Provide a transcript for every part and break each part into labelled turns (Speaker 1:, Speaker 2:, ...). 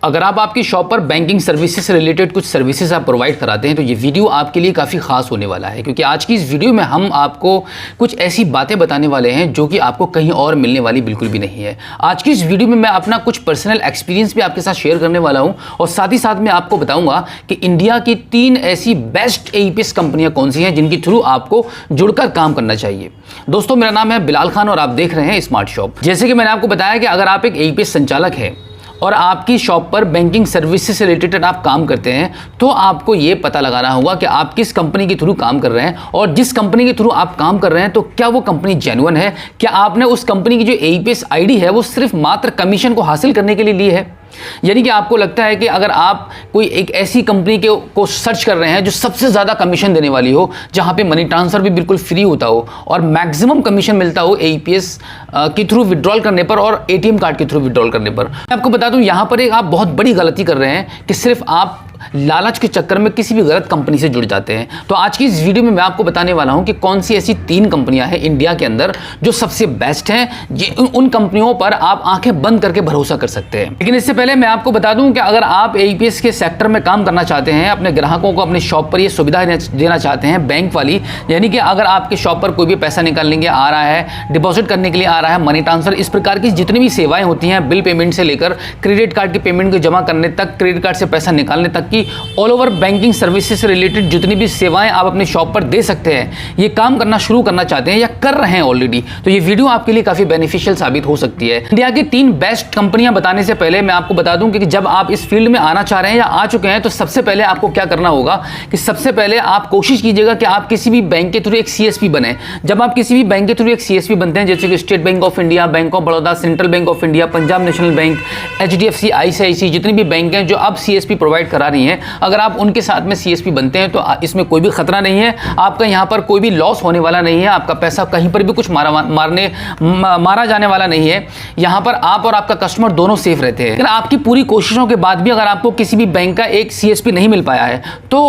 Speaker 1: अगर आप आपकी शॉप पर बैंकिंग सर्विसेज से रिलेटेड कुछ सर्विसेज आप प्रोवाइड कराते हैं तो ये वीडियो आपके लिए काफ़ी खास होने वाला है, क्योंकि आज की इस वीडियो में हम आपको कुछ ऐसी बातें बताने वाले हैं जो कि आपको कहीं और मिलने वाली बिल्कुल भी नहीं है। आज की इस वीडियो में मैं अपना कुछ पर्सनल एक्सपीरियंस भी आपके साथ शेयर करने वाला हूं और साथ ही साथ मैं आपको बताऊंगा कि इंडिया की 3 ऐसी बेस्ट एईपीएस कंपनियां कौन सी हैं जिनके थ्रू आपको जुड़कर काम करना चाहिए। दोस्तों, मेरा नाम है बिलाल खान और आप देख रहे हैं स्मार्ट शॉप। जैसे कि मैंने आपको बताया कि अगर आप एक एईपीएस संचालक हैं और आपकी शॉप पर बैंकिंग सर्विसेज से रिलेटेड आप काम करते हैं तो आपको ये पता लगाना होगा कि आप किस कंपनी के थ्रू काम कर रहे हैं और जिस कंपनी के थ्रू आप काम कर रहे हैं तो क्या वो कंपनी जेन्युइन है, क्या आपने उस कंपनी की जो एईपीएस आईडी है वो सिर्फ मात्र कमीशन को हासिल करने के लिए ली है। यानी कि आपको लगता है कि अगर आप कोई एक ऐसी कंपनी को सर्च कर रहे हैं जो सबसे ज़्यादा कमीशन देने वाली हो, जहां पे मनी ट्रांसफ़र भी बिल्कुल फ्री होता हो और मैक्सिमम कमीशन मिलता हो एईपीएस के थ्रू विड्रॉल करने पर और एटीएम कार्ड के थ्रू विड्रॉल करने पर, मैं आपको बता दूं यहां पर एक आप बहुत बड़ी गलती कर रहे हैं कि सिर्फ आप लालच के चक्कर में किसी भी गलत कंपनी से जुड़ जाते हैं। तो आज की इस वीडियो में मैं आपको बताने वाला हूं कि कौन सी ऐसी 3 कंपनियां हैं इंडिया के अंदर जो सबसे बेस्ट हैं, उन कंपनियों पर आप आंखें बंद करके भरोसा कर सकते हैं। लेकिन इससे पहले मैं आपको बता दूं कि अगर आप एईपीएस के सेक्टर में काम करना चाहते हैं, अपने ग्राहकों को अपने शॉप पर ये सुविधा देना चाहते हैं बैंक वाली, यानी कि अगर आपके शॉप पर कोई भी पैसा निकालने के लिए आ रहा है, डिपॉजिट करने के लिए आ रहा है, मनी ट्रांसफर, इस प्रकार की जितनी भी सेवाएं होती हैं, बिल पेमेंट से लेकर क्रेडिट कार्ड की पेमेंट को जमा करने तक, क्रेडिट कार्ड से पैसा निकालने तक की ऑल ओवर बैंकिंग सर्विसेज से रिलेटेड जितनी भी सेवाएं आप अपने शॉप पर दे सकते हैं, ये काम करना शुरू करना चाहते हैं या कर रहे हैं ऑलरेडी, तो ये वीडियो आपके लिए काफी बेनिफिशियल साबित हो सकती है। इंडिया की 3 बेस्ट कंपनियां बताने से पहले मैं आपको बता दूं कि जब आप इस फील्ड में आना चाह रहे हैं या आ चुके हैं तो सबसे पहले आपको क्या करना होगा कि सबसे पहले आप कोशिश कीजिएगा कि आप किसी भी बैंक के थ्रू एक सीएसपी बने। जब आप किसी भी बैंक के थ्रू एक सीएसपी बनते हैं, जैसे कि State Bank of India, bank of Baroda, Central Bank of India, Punjab national bank, HDFC, ICICI, जितनी भी बैंक हैं जो अब सीएसपी प्रोवाइड करा रही हैं, अगर आप उनके साथ में सीएसपी बनते हैं तो इसमें कोई भी खतरा नहीं है, आपका यहां पर कोई भी लॉस होने वाला नहीं है, आपका पैसा कहीं पर भी कुछ मारा जाने वाला नहीं है। यहां पर आप और आपका कस्टमर दोनों सेफ रहते हैं। लेकिन आपकी पूरी कोशिशों के बाद भी अगर आपको किसी भी बैंक का एक सीएसपी नहीं मिल पाया है तो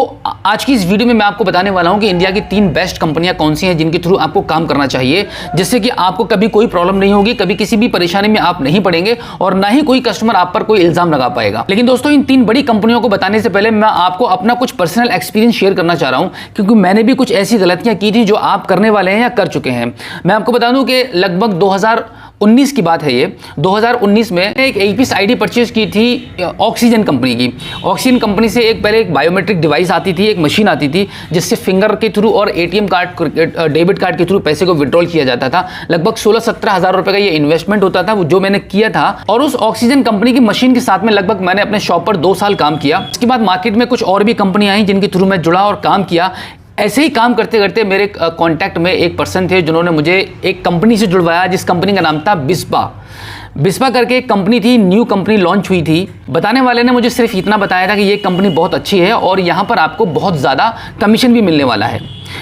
Speaker 1: आज की इस वीडियो में मैं आपको बताने वाला हूं कि इंडिया की 3 बेस्ट कंपनियां कौन सी हैं जिनके थ्रू आपको काम करना चाहिए, जिससे कि आपको कभी कोई प्रॉब्लम नहीं होगी, कभी किसी भी परेशानी में आप नहीं पड़ेंगे और ना ही कोई कस्टमर आप पर कोई इल्जाम लगा पाएगा। लेकिन दोस्तों, इन 3 बड़ी कंपनियों को बताने से पहले मैं आपको अपना कुछ पर्सनल एक्सपीरियंस शेयर करना चाह रहा हूं, क्योंकि मैंने भी कुछ ऐसी गलतियां की थी जो आप करने वाले हैं या कर चुके हैं। मैं आपको बता दूं कि लगभग 2019 की बात है ये। 2019 में एक एईपीएस आईडी परचेज की थी ऑक्सीजन कंपनी की। ऑक्सीजन कंपनी से पहले एक बायोमेट्रिक डिवाइस आती थी, एक मशीन आती थी जिससे फिंगर के थ्रू और एटीएम कार्ड, डेबिट कार्ड के थ्रू पैसे को विड्रॉल किया जाता था। लगभग 16-17 हज़ार रुपए का ये इन्वेस्टमेंट होता था जो मैंने किया था और उस ऑक्सीजन कंपनी की मशीन के साथ में लगभग मैंने अपने शॉप पर 2 साल काम किया। इसके बाद मार्केट में कुछ और भी कंपनियां आई जिनके थ्रू मैं जुड़ा और काम किया। ऐसे ही काम करते करते मेरे कांटेक्ट में एक पर्सन थे जिन्होंने मुझे एक कंपनी से जुड़वाया, जिस कंपनी का नाम था बिस्पा करके एक कंपनी थी, न्यू कंपनी लॉन्च हुई थी। बताने वाले ने मुझे सिर्फ इतना बताया था कि ये कंपनी बहुत अच्छी है और यहाँ पर आपको बहुत ज़्यादा कमीशन भी मिलने वाला है,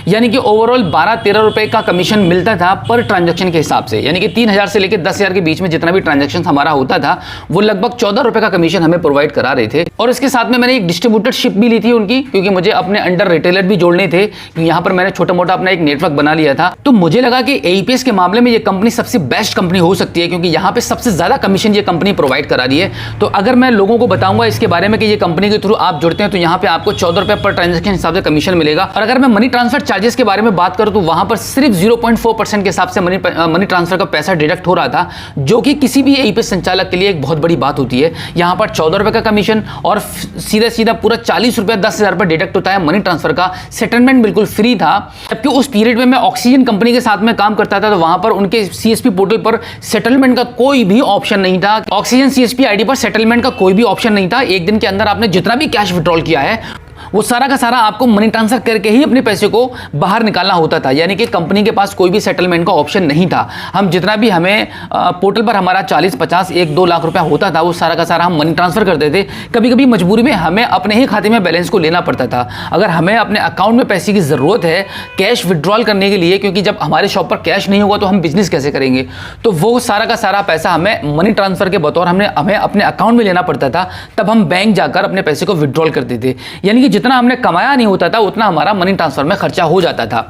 Speaker 1: यानी कि ओवरऑल 12-13 रुपए का कमीशन मिलता था पर ट्रांजैक्शन के हिसाब से, यानी कि 3000 से लेकर 10,000 के बीच में जितना भी ट्रांजैक्शन हमारा होता था वो लगभग 14 रुपए का कमीशन हमें प्रोवाइड करा रहे थे। और इसके साथ में मैंने एक डिस्ट्रीब्यूटरशिप भी ली थी उनकी, क्योंकि मुझे अपने अंडर रिटेलर भी जोड़ने थे, क्योंकि यहाँ पर मैंने छोटा मोटा अपना एक नेटवर्क बना लिया था। तो मुझे लगा कि एईपीएस के मामले में ये कंपनी सबसे बेस्ट कंपनी हो सकती है, क्योंकि यहाँ पे सबसे ज्यादा कमीशन ये कंपनी प्रोवाइड करा रही है। तो अगर मैं लोगों को बताऊंगा इसके बारे में कि ये कंपनी के थ्रू आप जुड़ते हैं तो यहाँ पे आपको 14 रुपए पर ट्रांजैक्शन हिसाब से कमीशन मिलेगा। और अगर मैं मनी ट्रांसफर चार्जेस के बारे में बात करूं तो वहां पर सिर्फ 0.4% के हिसाब से मनी ट्रांसफर का पैसा डिडक्ट हो रहा था, जो कि किसी भी एईपीएस संचालक के लिए एक बहुत बड़ी बात होती है। यहां पर 14 रुपए का कमीशन और सीधा पूरा 40 रुपए 10,000 पर डिडक्ट होता है मनी ट्रांसफर का। सेटलमेंट बिल्कुल फ्री था। जबकि उस पीरियड में मैं ऑक्सीजन कंपनी के साथ में काम करता था तो वहां पर उनके सीएसपी पोर्टल पर सेटलमेंट का कोई भी ऑप्शन नहीं था। ऑक्सीजन सीएसपी आईडी पर सेटलमेंट का कोई भी ऑप्शन नहीं था। एक दिन के अंदर आपने जितना भी कैश विड्रॉल किया है वो सारा का सारा आपको मनी ट्रांसफर करके ही अपने पैसे को बाहर निकालना होता था, यानी कि कंपनी के पास कोई भी सेटलमेंट का ऑप्शन नहीं था। हम जितना भी हमें पोर्टल पर हमारा 40, 50, 1-2 लाख रुपया होता था वो सारा का सारा हम मनी ट्रांसफर करते थे। कभी कभी मजबूरी में हमें अपने ही खाते में बैलेंस को लेना पड़ता था। अगर हमें अपने अकाउंट में पैसे की ज़रूरत है कैश विड्रॉल करने के लिए, क्योंकि जब हमारे शॉप पर कैश नहीं होगा तो हम बिजनेस कैसे करेंगे, तो वो सारा का सारा पैसा हमें मनी ट्रांसफर के बतौर हमें अपने अकाउंट में लेना पड़ता था। तब हम बैंक जाकर अपने पैसे को विड्रॉल करते थे। यानी कि जितना हमने कमाया नहीं होता था उतना हमारा मनी ट्रांसफर में खर्चा हो जाता था।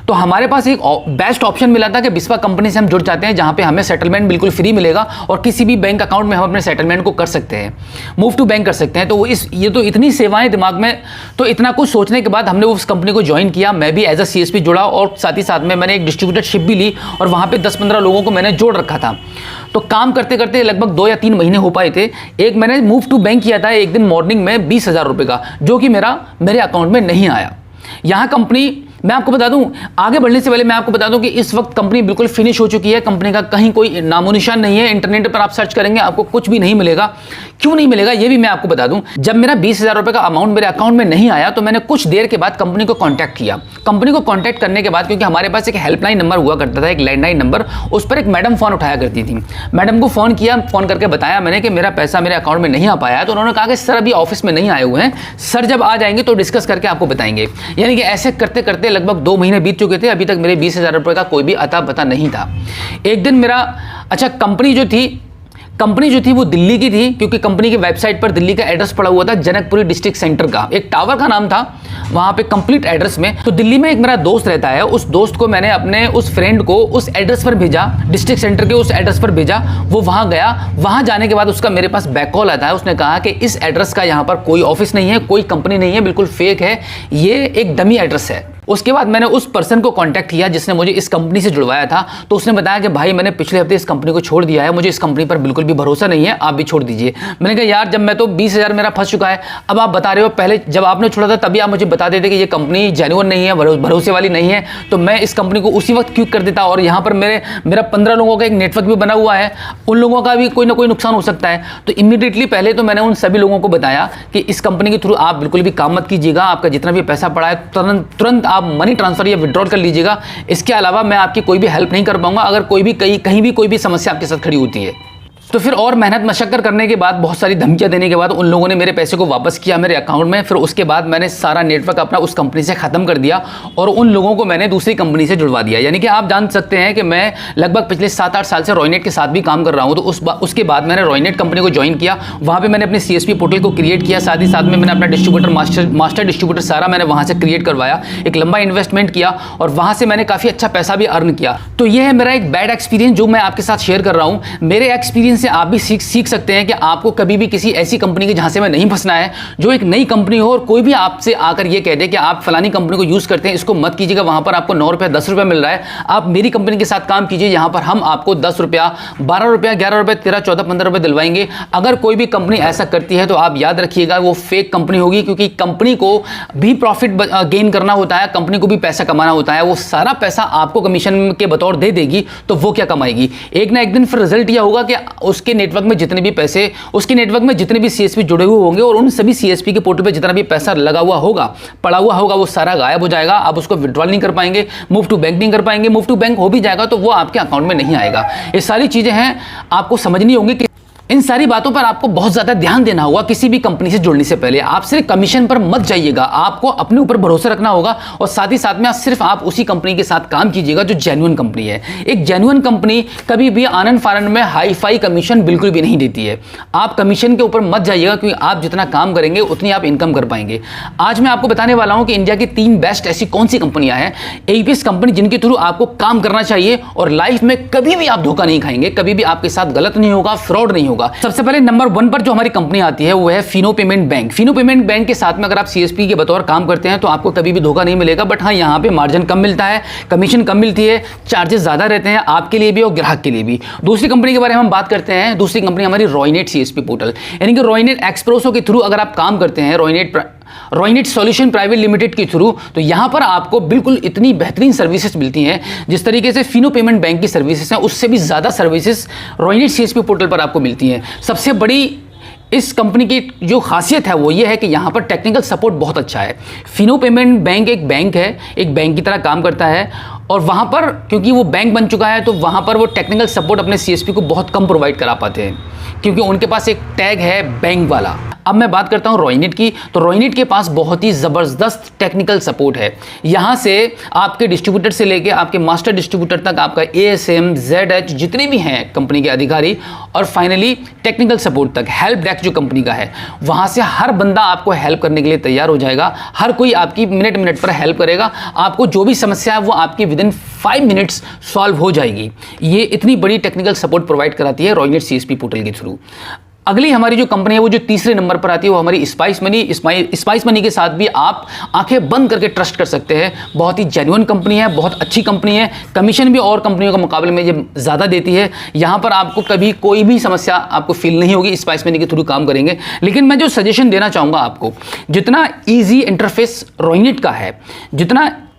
Speaker 1: तो हमारे पास एक बेस्ट ऑप्शन मिला था कि बिस्वा कंपनी से हम जुड़ जाते हैं, जहां पे हमें सेटलमेंट बिल्कुल फ्री मिलेगा और किसी भी बैंक अकाउंट में हम अपने सेटलमेंट को कर सकते हैं, मूव टू बैंक कर सकते हैं। तो ये तो इतनी सेवाएं दिमाग में, तो इतना कुछ सोचने के बाद हमने उस कंपनी को ज्वाइन किया। मैं भी एज अ CSP जुड़ा और साथ ही साथ में मैंने एक डिस्ट्रीब्यूटरशिप भी ली और वहां पे 10-15 लोगों को मैंने जोड़ रखा था। तो काम करते करते लगभग 2 या 3 महीने हो पाए थे। एक मैंने मूव टू बैंक किया था एक दिन मॉर्निंग में 20,000 रुपये का, जो कि मेरे अकाउंट में नहीं आया। यहाँ कंपनी, मैं आपको बता दूं, आगे बढ़ने से पहले मैं आपको बता दूं कि इस वक्त कंपनी बिल्कुल फिनिश हो चुकी है। कंपनी का कहीं कोई नामो निशान नहीं है। इंटरनेट पर आप सर्च करेंगे आपको कुछ भी नहीं मिलेगा। क्यों नहीं मिलेगा ये भी मैं आपको बता दूं। जब मेरा 20,000 रुपये का अमाउंट मेरे अकाउंट में नहीं आया तो मैंने कुछ देर के बाद कंपनी को कॉन्टैक्ट किया। कंपनी को कॉन्टैक्ट करने के बाद, क्योंकि हमारे पास एक हेल्पलाइन नंबर हुआ करता था, एक लैंडलाइन नंबर, उस पर एक मैडम फोन उठाया करती थी। मैडम को फोन किया, फोन करके बताया मैंने कि मेरा पैसा मेरे अकाउंट में नहीं आ पाया है। तो उन्होंने कहा कि सर अभी ऑफिस में नहीं आए हुए हैं, सर जब आ जाएंगे तो डिस्कस करके आपको बताएंगे। यानी कि ऐसे करते करते लगभग 2 महीने बीत चुके थे। अभी तक मेरे 20,000 रुपये का कोई भी अता पता नहीं था। एक दिन मेरा, अच्छा कंपनी जो थी वो दिल्ली की थी, क्योंकि कंपनी की वेबसाइट पर दिल्ली का एड्रेस पड़ा हुआ था, जनकपुरी डिस्ट्रिक्ट सेंटर का एक टावर का नाम था वहां पे कंप्लीट एड्रेस में। तो दिल्ली में एक मेरा दोस्त रहता है, उस दोस्त को मैंने अपने उस फ्रेंड को उस एड्रेस पर भेजा, डिस्ट्रिक्ट सेंटर के उस एड्रेस पर भेजा। वो वहां गया, वहां जाने के बाद उसका मेरे पास बैक कॉल आता है। उसने कहा कि इस एड्रेस का यहाँ पर कोई ऑफिस नहीं है, कोई कंपनी नहीं है, बिल्कुल फेक है, ये एक डमी एड्रेस है। उसके बाद मैंने उस पर्सन को कांटेक्ट किया जिसने मुझे इस कंपनी से जुड़वाया था। तो उसने बताया कि भाई मैंने पिछले हफ्ते इस कंपनी को छोड़ दिया है, मुझे इस कंपनी पर बिल्कुल भी भरोसा नहीं है, आप भी छोड़ दीजिए। मैंने कहा यार जब मैं तो 20,000 मेरा फंस चुका है, अब आप बता रहे हो, पहले जब आपने छोड़ा था तभी आप मुझे बता देते कि ये कंपनी जेन्युइन नहीं है, भरोसे वाली नहीं है, तो मैं इस कंपनी को उसी वक्त क्विक कर देता। और यहाँ पर मेरा 15 लोगों का एक नेटवर्क भी बना हुआ है, उन लोगों का भी कोई ना कोई नुकसान हो सकता है। तो इमीडिएटली पहले तो मैंने उन सभी लोगों को बताया कि इस कंपनी के थ्रू आप बिल्कुल भी काम मत कीजिएगा, आपका जितना भी पैसा पड़ा है तुरंत आप मनी ट्रांसफर विड्रॉल कर लीजिएगा। इसके अलावा मैं आपकी कोई भी हेल्प नहीं कर पाऊंगा अगर कोई भी कहीं भी कोई भी समस्या आपके साथ खड़ी होती है। तो फिर और मेहनत मशक्कत करने के बाद, बहुत सारी धमकियां देने के बाद उन लोगों ने मेरे पैसे को वापस किया मेरे अकाउंट में। फिर उसके बाद मैंने सारा नेटवर्क अपना उस कंपनी से खत्म कर दिया और उन लोगों को मैंने दूसरी कंपनी से जुड़वा दिया। यानी कि आप जान सकते हैं कि मैं लगभग पिछले 7-8 साल से रॉयनेट के साथ भी काम कर रहा हूं। तो उसके बाद मैंने रॉयनेट कंपनी को ज्वाइन किया, वहां पर मैंने अपने CSP पोर्टल को क्रिएट किया, साथ ही साथ में मैंने अपना डिस्ट्रीब्यूटर मास्टर डिस्ट्रीब्यूटर सारा मैंने वहां से क्रिएट करवाया, एक लंबा इन्वेस्टमेंट किया और वहां से मैंने काफ़ी अच्छा पैसा भी अर्न किया। तो ये है मेरा एक बैड एक्सपीरियंस जो मैं आपके साथ शेयर कर रहा हूं। मेरे एक्सपीरियंस से आप भी सीख सकते हैं कि आपको कभी भी किसी ऐसी कंपनी के झांसे में नहीं फंसना है जो एक नई कंपनी हो और कोई भी आपसे आकर ये कह दे कि आप फलानी कंपनी को यूज करते हैं, इसको मत कीजिएगा, वहां पर आपको 9 रुपया 10 रुपया मिल रहा है, आप मेरी कंपनी के साथ काम कीजिए, यहां पर हम आपको 10 रुपया 12 रुपया 11 रुपया 13 14 15 रुपये दिलवाएंगे। अगर कोई भी कंपनी ऐसा करती है तो आप याद रखिएगा वो फेक कंपनी होगी, क्योंकि कंपनी को भी प्रॉफिट गेन करना होता है, कंपनी को भी पैसा कमाना होता है। वो सारा पैसा आपको कमीशन के बतौर दे देगी तो वो क्या कमाएगी? एक ना एक दिन फिर रिजल्ट यह होगा कि उसके नेटवर्क में जितने भी पैसे, उसके नेटवर्क में जितने भी CSP जुड़े हुए होंगे और उन सभी CSP के पोर्टल पे जितना भी पैसा लगा हुआ होगा, पड़ा हुआ होगा, वो सारा गायब हो जाएगा। आप उसको विड्रॉल नहीं कर पाएंगे, मूव टू बैंक नहीं कर पाएंगे। मूव टू बैंक हो भी जाएगा तो वो आपके अकाउंट में नहीं आएगा। ये सारी चीजें हैं, आपको समझनी होंगी कि इन सारी बातों पर आपको बहुत ज्यादा ध्यान देना होगा। किसी भी कंपनी से जुड़ने से पहले आप सिर्फ कमीशन पर मत जाइएगा, आपको अपने ऊपर भरोसा रखना होगा और साथ ही साथ में सिर्फ आप उसी कंपनी के साथ काम कीजिएगा जो जेन्युइन कंपनी है। एक जेन्युइन कंपनी कभी भी आनंद फानंद में हाई फाई कमीशन बिल्कुल भी नहीं देती है। आप कमीशन के ऊपर मत जाइएगा, क्योंकि आप जितना काम करेंगे उतनी आप इनकम कर पाएंगे। आज मैं आपको बताने वाला हूं कि इंडिया की 3 बेस्ट ऐसी कौन सी कंपनियां हैं, APS कंपनी, जिनके थ्रू आपको काम करना चाहिए और लाइफ में कभी भी आप धोखा नहीं खाएंगे, कभी भी आपके साथ गलत नहीं होगा, फ्रॉड नहीं होगा। सबसे पहले नंबर 1 पर जो हमारी कंपनी आती है वो है Fino payment bank. Fino payment bank के साथ में अगर आप CSP के बतौर काम करते हैं तो आपको कभी भी धोखा नहीं मिलेगा। बट हाँ, यहाँ पे मार्जिन कम मिलता है, कमीशन कम मिलती है, चार्जेस ज्यादा रहते हैं आपके लिए भी और ग्राहक के लिए भी। दूसरी कंपनी के बारे में हम बात करते हैं। दूसरी कंपनी हमारी रॉयनेट CSP पोर्टल, यानी कि रॉयनेट एक्सप्रेसो के थ्रू अगर आप काम करते हैं, रॉयनेट सॉल्यूशन प्राइवेट लिमिटेड के थ्रू, तो यहां पर आपको बिल्कुल इतनी बेहतरीन सर्विसेज मिलती हैं जिस तरीके से फिनो पेमेंट बैंक की सर्विसेज हैं, उससे भी ज्यादा सर्विसेज रॉयनेट CSP पोर्टल पर आपको मिलती हैं। सबसे बड़ी इस कंपनी की जो खासियत है वो ये है कि यहाँ पर टेक्निकल सपोर्ट बहुत अच्छा है। फिनो पेमेंट बैंक एक बैंक है, एक बैंक की तरह काम करता है और वहाँ पर क्योंकि वो बैंक बन चुका है तो वहाँ पर वो टेक्निकल सपोर्ट अपने CSP को बहुत कम प्रोवाइड करा पाते हैं, क्योंकि उनके पास एक टैग है बैंक वाला। अब मैं बात करता हूं रॉयनेट की, तो रॉयनेट के पास बहुत ही ज़बरदस्त टेक्निकल सपोर्ट है। यहां से आपके डिस्ट्रीब्यूटर से लेके आपके मास्टर डिस्ट्रीब्यूटर तक आपका ASM, ZH जितने भी हैं कंपनी के अधिकारी, और फाइनली टेक्निकल सपोर्ट तक, हेल्प डेस्क जो कंपनी का है, वहां से हर बंदा आपको हेल्प करने के लिए तैयार हो जाएगा। हर कोई आपकी मिनट पर हेल्प करेगा। आपको जो भी समस्या है वो आपकी विदिन 5 मिनट्स सॉल्व हो जाएगी। ये इतनी बड़ी टेक्निकल सपोर्ट प्रोवाइड कराती है रॉयनेट CSP पोर्टल के थ्रू। अगली हमारी जो कंपनी है वो जो तीसरे नंबर पर आती है वो हमारी स्पाइस मनी। स्पाइस मनी के साथ भी आप आंखें बंद करके ट्रस्ट कर सकते हैं। बहुत ही जेन्युइन कंपनी है, बहुत अच्छी कंपनी है। कमीशन भी और कंपनियों के मुकाबले में ये ज़्यादा देती है। यहाँ पर आपको कभी कोई भी समस्या आपको फील नहीं होगी, स्पाइस मनी के थ्रू काम करेंगे। लेकिन मैं जो सजेशन देना चाहूँगा आपको, जितना ईजी इंटरफेस रॉयनेट का है,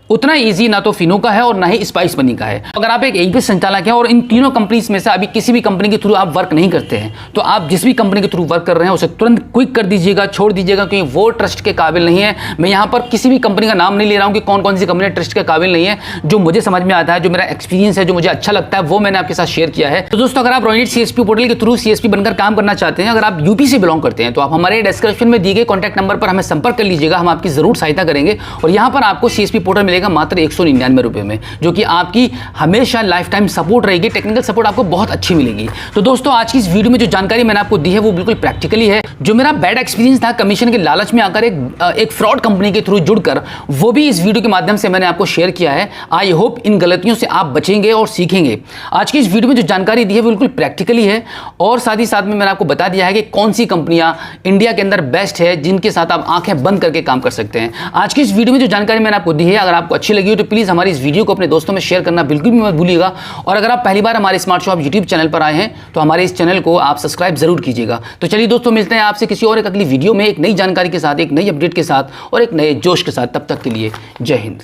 Speaker 1: उतना इजी ना तो फिनो का है और ना ही स्पाइस मनी का है। अगर आप एक AP संचालक हैं और इन तीनों कंपनीज में से अभी किसी भी कंपनी के थ्रू आप वर्क नहीं करते हैं, तो आप जिस भी कंपनी के थ्रू वर्क कर रहे हैं उसे तुरंत क्विक कर दीजिएगा, छोड़ दीजिएगा, क्योंकि वो ट्रस्ट के काबिल नहीं है। मैं यहाँ पर किसी भी कंपनी का नाम नहीं ले रहा हूँ कि कौन कौन सी कंपनी ट्रस्ट के काबिल नहीं है। जो मुझे समझ में आता है, जो मेरा एक्सपीरियंस है, जो मुझे अच्छा लगता है, वो मैंने आपके साथ शेयर किया है। तो दोस्तों, अगर आप रॉयनेट CSP पोर्टल के थ्रू CSP बनकर काम करना चाहते हैं, अगर आप UP से बिलोंग करते हैं, तो आप हमारे डिस्क्रिप्शन में दिए गए कॉन्टैक्ट नंबर पर हमें संपर्क कर लीजिएगा। हम आपकी जरूर सहायता करेंगे। और यहाँ पर आपको CSP पोर्टल मिलेगा मात्र 199 रुपए में, जो कि आपकी हमेशा लाइफ टाइम सपोर्ट रहेगी। टेक्निकल सपोर्ट आपको बहुत अच्छी मिलेगी। तो दोस्तों, आज की इस वीडियो में जो जानकारी मैंने आपको दी है वो बिल्कुल प्रैक्टिकली है। जो मेरा बैड एक्सपीरियंस था कमीशन के लालच में आकर एक फ्रॉड कंपनी के थ्रू जुड़कर, वो भी इस वीडियो के माध्यम से मैंने आपको शेयर किया है। आई होप इन गलतियों से आप बचेंगे और सीखेंगे। आज की इस वीडियो में जो जानकारी दी है वो बिल्कुल प्रैक्टिकली है, और साथ ही साथ में मैंने आपको बता दिया है कि कौन सी कंपनियां इंडिया के अंदर बेस्ट है, जिनके साथ आप आंखें बंद करके काम कर सकते हैं। आज की इस वीडियो में जो जानकारी मैंने आपको दी है, अगर आपको अच्छी लगी हो तो प्लीज हमारी इस वीडियो को अपने दोस्तों में शेयर करना बिल्कुल भी मत भूलिएगा। और अगर आप पहली बार हमारे स्मार्ट शॉप YouTube चैनल पर आए हैं, तो हमारे इस चैनल को आप सब्सक्राइब जरूर कीजिएगा। तो चलिए दोस्तों, मिलते हैं आपसे किसी और एक अगली वीडियो में, एक नई जानकारी के साथ, एक नई अपडेट के साथ और एक नए जोश के साथ। तब तक के लिए जय हिंद।